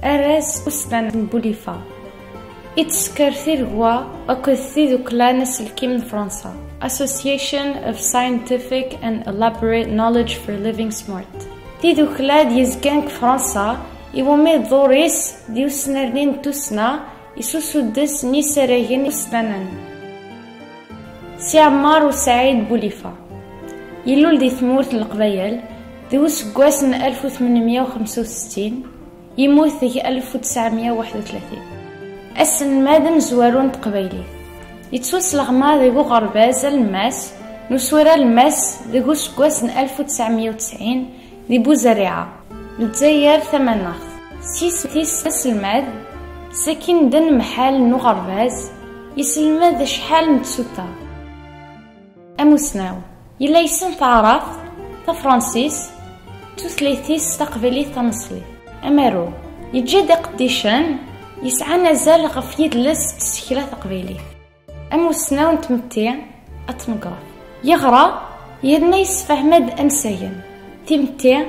أراس أسلان بوليفا إتسكر ثيرغوا أكد ثيدو كلانس الكيم فرنسا Association of Scientific and Elaborate Knowledge for Living Smart ثيدو كلاد يزكانك فرنسا إومي دوريس ديو سنرين توسنا يسوسو دس نيسراغين أسلانان سي عمار وسعيد بوليفا يلول دي ثمورة القبايل ذو سكواسن 1865 يموت ذي 1931 أسن مادن زوارون تقبايلي يتسوس لغما ذيقو غرباز الماس نسورا الماس ذيقو سكواسن 1990 ذي بوزريعة لتزاير ثماناخ سيس سلماد ساكن دن محال نو غرباز يسلماد شحال نتسوتا أموسناو يلا يسن تعرف تفرانسيس توثليثيس تقبلي تنصلي أمارو يتجد قديشان يسعى نزال غف يدلس تسكيلة تقبيلي أموسناو نتمتع أتمقرا يغرى يدنا يسفهمد أنسايا تمتع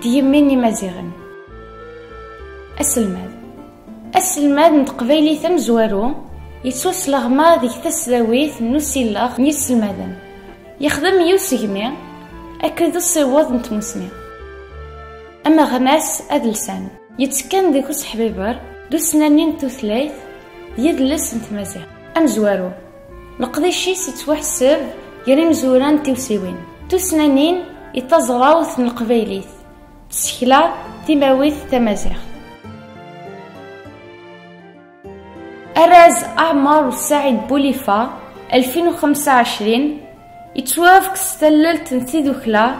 ديميني مزيغن أسلماد نتقبيلي ثم زوارو يتوس لغما ذيك تسلاويث نوسيلاغ نيسلمادن يخدم يوسجمي أكد الصواد نتموسمي أما غناس أدلسان يتسكن ديكو سحبيبر دو سنانين توثلاث يدلس نتمازيغ أم زوارو لقضيشي ستوحسب يريم زوران تيوسيوين تو سنانين يتزراوث القبيليث تسكلا تيماويث تمازيغ أراز أعمار وسعيد بوليفا 2025 يتوافق ستلل تنثيذ كلا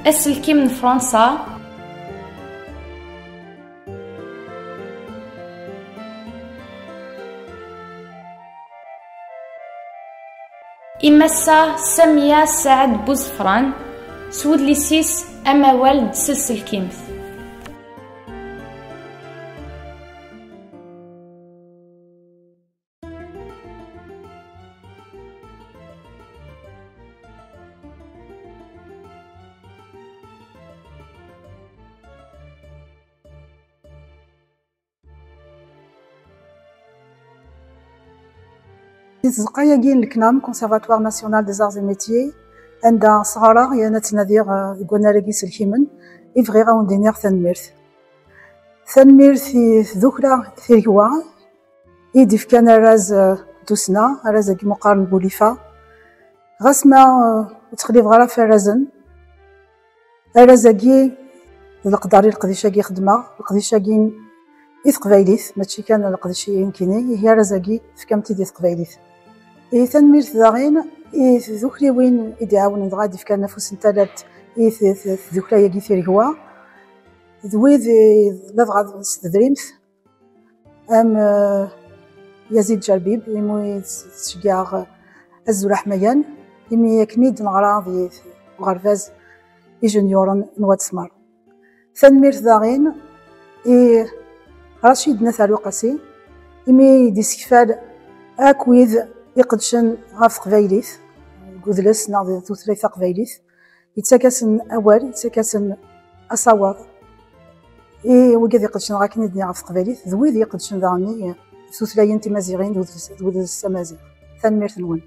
أسلكي من فرنسا إمسا سمية سعد بوزفران سود ليسيس أما والد سلسل كيمث زقايا كين الكنام كونسيرفاتوار ناسيونال دي زارز ميتيي عندها صغار يانا تنادير كوناريكي سلكيمن يفغي غاوندينير ثنميرث ذوكلا ثيركوا يديف كان راز دوسنا راز كي مقارن بوليفا غاسما تخليف غرا في رازن رازاكي القداري القديشاكي خدمه القديشاكي يثقبايليث ماشي كان القديشي يمكنني هي رازاكي فكمتي دي ثقبايليث ثنميرث داغين ذوكلي وين يدعاون غادي فكان نفوس نتالات ذوكلا ياكي ثيركوا ذويذ لافغاد ستدريمث ام يزيد جربيب يموي تشجع الزول حميان يمي كنيد نغرا في غرفاز يجونيورن نوات سمار ثنميرث داغين رشيد نثالو قاسي يمي ديسكفال اكويذ يقدشن غاف قبايليث كودلس ناضي ثلاث قبايليث يتساكسن اوال يتساكسن اصوات وكذا يقدشن غاكني الدنيا غاف قبايليث ذويذ يقدشن داني ثلاثين تمازيغين ذو السمازيغ ثنميرث نون